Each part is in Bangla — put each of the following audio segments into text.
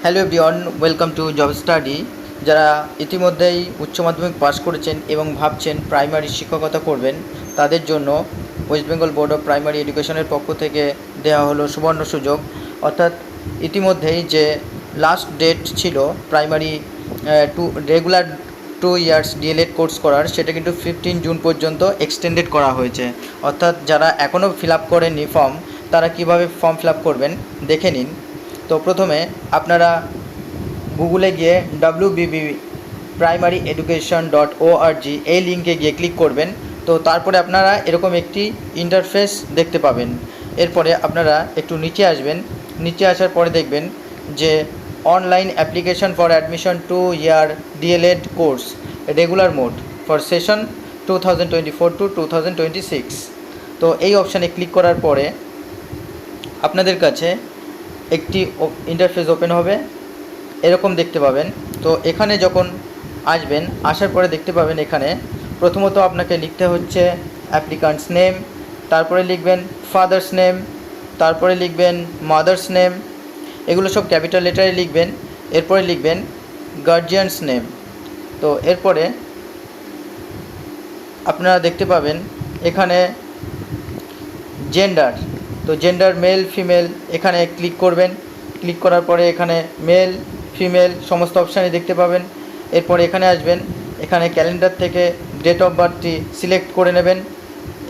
Hello everyone, welcome to job study. যারা ইতিমধ্যেই উচ্চ মাধ্যমিক পাশ করেছেন এবং ভাবছেন প্রাইমারি শিক্ষকতা করবেন, তাদের জন্য West Bengal board of primary এডুকেশনের পক্ষ থেকে দেওয়া হলো সুবর্ণ সুযোগ। অর্থাৎ ইতিমধ্যেই যে লাস্ট ডেট ছিল primary regular 2 years D.El.Ed course করার, সেটা কিন্তু 15 জুন পর্যন্ত এক্সটেন্ডেড করা হয়েছে। অর্থাৎ যারা এখনও ফিল আপ করেননি ফর্ম, তারা কীভাবে ফর্ম ফিল আপ করবেন দেখে নিন। তো প্রথমে আপনারা গুগলে গিয়ে www.primaryeducation.org এই লিঙ্কে গিয়ে ক্লিক করবেন। তো তারপরে আপনারা এরকম একটি ইন্টারফেস দেখতে পাবেন। এরপরে আপনারা একটু নিচে আসবেন। নিচে আসার পরে দেখবেন যে online application for admission 2 year D.El.Ed course regular mode for session 2024 to 2026। তো এই অপশানে ক্লিক করার পরে আপনাদের কাছে একটি ইন্টারফেস ওপেন হবে, এরকম দেখতে পাবেন। তো এখানে যখন আসবেন, আসার পরে দেখতে পাবেন এখানে প্রথমত আপনাকে লিখতে হচ্ছে অ্যাপ্লিকান্টস নেম, তারপরে লিখবেন ফাদার্স নেম, তারপরে লিখবেন মাদার্স নেম, এগুলো সব ক্যাপিটাল লেটারে লিখবেন। এরপরে লিখবেন গার্জিয়ানস নেম। তো এরপরে আপনারা দেখতে পাবেন এখানে জেন্ডার, তো জেন্ডার মেল ফিমেল এখানে ক্লিক করবেন। ক্লিক করার পরে এখানে মেল ফিমেল সমস্ত অপশানে দেখতে পাবেন। এরপরে এখানে আসবেন, এখানে ক্যালেন্ডার থেকে ডেট অফ বার্থটি সিলেক্ট করে নেবেন।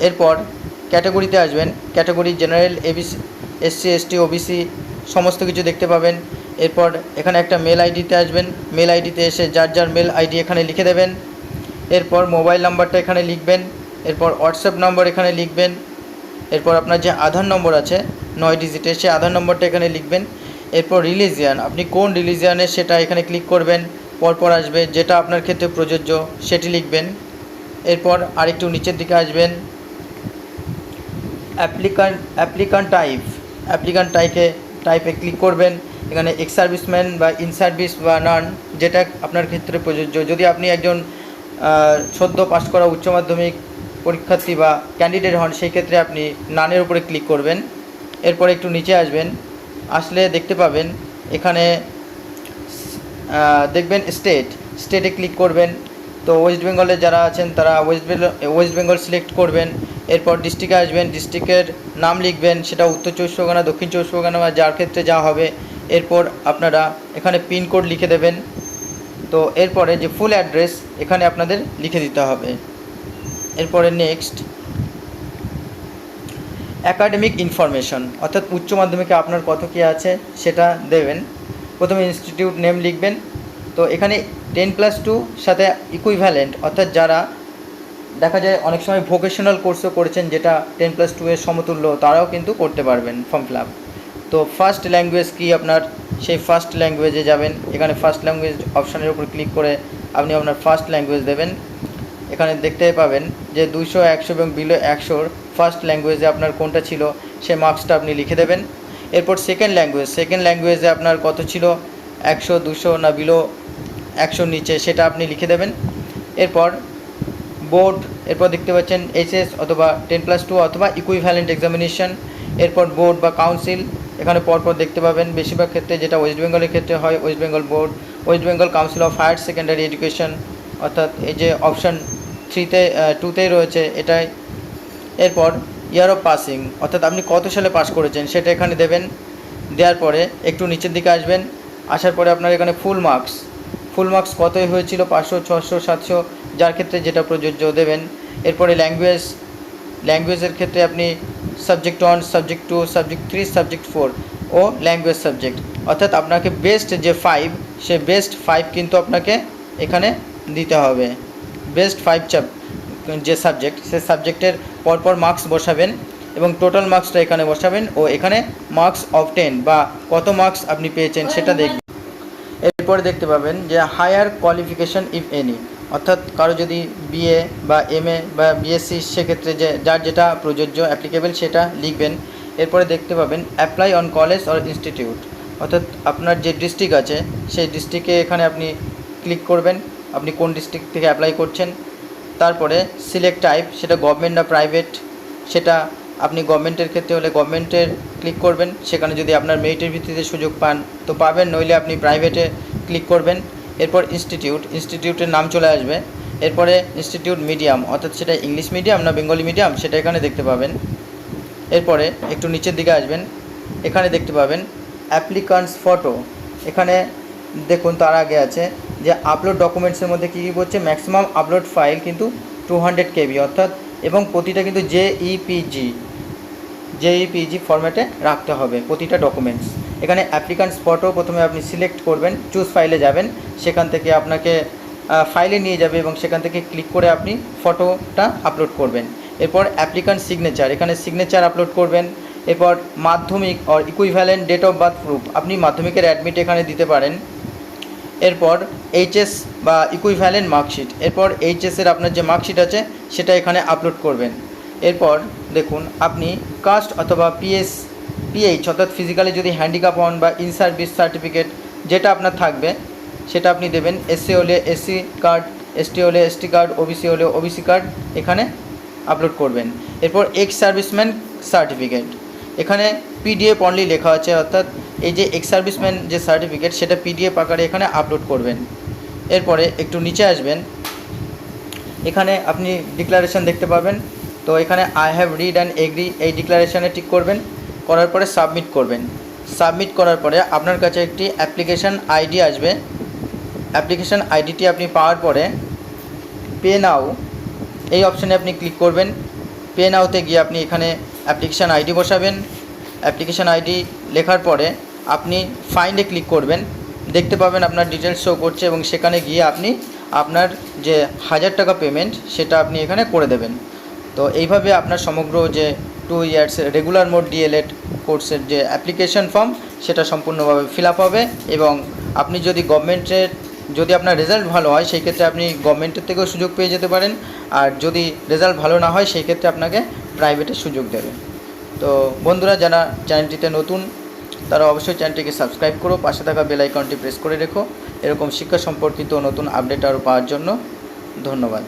এরপর ক্যাটাগরিতে আসবেন, category general, ABC, SC, ST, OBC সমস্ত কিছু দেখতে পাবেন। এরপর এখানে একটা মেল আইডিতে আসবেন, মেল আইডিতে এসে যার যার মেল আইডি এখানে লিখে দেবেন। এরপর মোবাইল নাম্বারটা এখানে লিখবেন। এরপর হোয়াটসঅ্যাপ নম্বর এখানে লিখবেন। এরপর আপনার যে আধার নম্বর আছে 9 ডিজিটের, সেই আধার নম্বরটা এখানে লিখবেন। এরপর রিলিজিয়ান, আপনি কোন রিলিজিয়ানের সেটা এখানে ক্লিক করবেন। পরপর আসবে যেটা আপনার ক্ষেত্রে প্রযোজ্য সেটি লিখবেন। এরপর আরেকটু নিচের দিকে আসবেন, অ্যাপ্লিকান্ট টাইপে ক্লিক করবেন। এখানে এক্স সার্ভিসম্যান বা ইন সার্ভিস বা নান, যেটা আপনার ক্ষেত্রে প্রযোজ্য। যদি আপনি একজন সদ্য পাস করা উচ্চ মাধ্যমিক পরীক্ষার্থী বা ক্যান্ডিডেট হন, সেই ক্ষেত্রে আপনি নানের উপরে ক্লিক করবেন। এরপর একটু নিচে আসবেন, আসলে দেখতে পাবেন এখানে দেখবেন স্টেটে ক্লিক করবেন। তো ওয়েস্ট বেঙ্গলে যারা আছেন তারা ওয়েস্ট বেঙ্গল সিলেক্ট করবেন। এরপর ডিস্ট্রিক্টে আসবেন, ডিস্ট্রিক্টের নাম লিখবেন, সেটা উত্তর 24 পরগনা, দক্ষিণ 24 পরগনা বা যার ক্ষেত্রে যা হবে। এরপর আপনারা এখানে পিনকোড লিখে দেবেন। তো এরপরে যে ফুল অ্যাড্রেস এখানে আপনাদের লিখে দিতে হবে। এরপরে নেক্সট অ্যাকাডেমিক ইনফরমেশন, অর্থাৎ উচ্চ মাধ্যমিকে আপনার কত কী আছে সেটা দেবেন। প্রথমে ইনস্টিটিউট নেম লিখবেন। তো এখানে 10+2 সাথে ইকুইভ্যালেন্ট, অর্থাৎ যারা দেখা যায় অনেক সময় ভোকেশনাল কোর্সও করেছেন যেটা 10+2 এর সমতুল্য, তারাও কিন্তু করতে পারবেন ফর্ম ফিল আপ। তো ফার্স্ট ল্যাঙ্গুয়েজ কি আপনার, সেই ফার্স্ট ল্যাঙ্গুয়েজে যাবেন। এখানে ফার্স্ট ল্যাঙ্গুয়েজ অপশানের উপর ক্লিক করে আপনি আপনার ফার্স্ট ল্যাঙ্গুয়েজ দেবেন। এখানে দেখতে পাবেন যে 200, 100 এবং বিলো 100 ফার্স্ট ল্যাঙ্গুয়েজে আপনার কোনটা ছিল সে মার্কসটা আপনি লিখে দেবেন। এরপর সেকেন্ড ল্যাঙ্গুয়েজে আপনার কত ছিল, 100, 200 না বিলো 100 নিচে, সেটা আপনি লিখে দেবেন। এরপর বোর্ড, এরপর দেখতে পাচ্ছেন এইচএস অথবা 10+2 অথবা ইকুইভ্যালেন্ট এক্সামিনেশন। এরপর বোর্ড বা কাউন্সিল এখানে পরপর দেখতে পাবেন। বেশিরভাগ ক্ষেত্রে যেটা ওয়েস্ট বেঙ্গলের ক্ষেত্রে হয় West Bengal board, West Bengal council of higher secondary education, অর্থাৎ এই যে অপশান 2তেই রয়েছে এটাই। এরপর ইয়ার অফ পাসিং, অর্থাৎ আপনি কত সালে পাস করেছেন সেটা এখানে দেবেন। দেওয়ার পরে একটু নিচের দিকে আসবেন, আসার পরে আপনার এখানে ফুল মার্কস কতই হয়েছিল, 500, 600, 700 যার ক্ষেত্রে যেটা প্রযোজ্য দেবেন। এরপরে ল্যাঙ্গুয়েজের ক্ষেত্রে আপনি সাবজেক্ট 1, সাবজেক্ট 2, সাবজেক্ট 3, সাবজেক্ট 4 ও ল্যাঙ্গুয়েজ সাবজেক্ট, অর্থাৎ আপনাকে বেস্ট যে 5, সে বেস্ট 5 কিন্তু আপনাকে এখানে দিতে হবে। বেস্ট 5 যে সাবজেক্ট, সে সাবজেক্টের পরপর মার্কস বসাবেন এবং টোটাল মার্কসটা এখানে বসাবেন ও এখানে মার্কস অফ 10 বা কত মার্কস আপনি পেয়েছেন সেটা দেখবেন। এরপরে দেখতে পাবেন যে হায়ার কোয়ালিফিকেশান ইফ এনি, অর্থাৎ কারো যদি বিএ বা এমএ বা বিএসসি, সেক্ষেত্রে যার যেটা প্রযোজ্য অ্যাপ্লিকেবল সেটা লিখবেন। এরপরে দেখতে পাবেন apply on college or institute, অর্থাৎ আপনার যে ডিস্ট্রিক্ট আছে সেই ডিস্ট্রিক্টে এখানে আপনি ক্লিক করবেন, আপনি কোন ডিস্ট্রিক্ট থেকে অ্যাপ্লাই করছেন। তারপরে সিলেক্ট টাইপ, সেটা গভর্নমেন্ট না প্রাইভেট সেটা আপনি গভর্নমেন্টের ক্ষেত্রে হলে গভর্নমেন্টের ক্লিক করবেন, সেখানে যদি আপনার মেরিটের ভিত্তিতে সুযোগ পান তো পাবেন, নইলে আপনি প্রাইভেটে ক্লিক করবেন। এরপর ইনস্টিটিউটের নাম চলে আসবে। এরপরে ইনস্টিটিউট মিডিয়াম, অর্থাৎ সেটা ইংলিশ মিডিয়াম না বেঙ্গলি মিডিয়াম সেটা এখানে দেখতে পাবেন। এরপরে একটু নিচের দিকে আসবেন, এখানে দেখতে পাবেন অ্যাপ্লিকান্টস ফটো। এখানে দেখুন তার আগে আছে যে আপলোড ডকুমেন্টসের মধ্যে কী কী করছে, ম্যাক্সিমাম আপলোড ফাইল কিন্তু 200 KB অর্থাৎ, এবং প্রতিটা কিন্তু জেইপিজি ফরম্যাটে রাখতে হবে প্রতিটা ডকুমেন্টস। এখানে অ্যাপ্লিকান্টস ফটো প্রথমে আপনি সিলেক্ট করবেন, চুজ ফাইলে যাবেন, সেখান থেকে আপনাকে ফাইলে নিয়ে যাবে এবং সেখান থেকে ক্লিক করে আপনি ফটোটা আপলোড করবেন। এরপর অ্যাপ্লিকান্ট সিগনেচার, এখানে সিগনেচার আপলোড করবেন। এরপর Madhyamik or equivalent date of birth proof, আপনি মাধ্যমিকের অ্যাডমিট এখানে দিতে পারেন। এরপর এইচএস বা ইকুইভ্যালেন্ট মার্কশিট, এরপর এইচএসের আপনার যে মার্কশিট আছে সেটা এখানে আপলোড করবেন। এরপর দেখুন আপনি কাস্ট অথবা পিএইচ অর্থাৎ ফিজিক্যালি যদি হ্যান্ডিক্যাপ হন বা ইন সার্ভিস সার্টিফিকেট যেটা আপনার থাকবে সেটা আপনি দেবেন। এসসি হলে এসসি কার্ড, এসটি হলে এসটি কার্ড, ওবিসি হলে ওবিসি কার্ড এখানে আপলোড করবেন। এরপর এক্স সার্ভিসম্যান সার্টিফিকেট, এখানে পিডিএফ অনলি লেখা আছে, অর্থাৎ এই যে এক্স সার্ভিসম্যান যে সার্টিফিকেট সেটা পিডিএফ আকারে এখানে আপলোড করবেন। এরপরে একটু নিচে আসবেন, এখানে আপনি ডিক্লারেশন দেখতে পাবেন। তো এখানে I have read and agree এই ডিক্লারেশানে টিক করবেন, করার পরে সাবমিট করবেন। সাবমিট করার পরে আপনার কাছে একটি অ্যাপ্লিকেশান আইডি আসবে। অ্যাপ্লিকেশান আইডিটি আপনি পাওয়ার পরে পে নাও এই অপশানে আপনি ক্লিক করবেন। পে নাওতে গিয়ে আপনি এখানে অ্যাপ্লিকেশান আইডি বসাবেন। অ্যাপ্লিকেশান আইডি লেখার পরে আপনি ফাইন্ডে ক্লিক করবেন, দেখতে পাবেন আপনার ডিটেলস শো করছে এবং সেখানে গিয়ে আপনি আপনার যে 1000 টাকা পেমেন্ট সেটা আপনি এখানে করে দেবেন। তো এইভাবে আপনার সমগ্র যে 2 ইয়ার্স রেগুলার মোড ডিএলএড কোর্সের যে অ্যাপ্লিকেশন ফর্ম সেটা সম্পূর্ণভাবে ফিল আপ হবে। এবং আপনি যদি গভর্নমেন্টের যদি আপনার রেজাল্ট ভালো হয় সেই ক্ষেত্রে আপনি গভর্নমেন্টের থেকেও সুযোগ পেয়ে যেতে পারেন, আর যদি রেজাল্ট ভালো না হয় সেই ক্ষেত্রে আপনাকে প্রাইভেটের সুযোগ দেবে। তো বন্ধুরা যারা চ্যানেলটিতে নতুন তারা অবশ্যই চ্যানেলটিকে সাবস্ক্রাইব করো, পাশে থাকা বেল আইকনটি প্রেস করে রেখো এরকম শিক্ষা সম্পর্কিত নতুন আপডেট আরও পাওয়ার জন্য। ধন্যবাদ।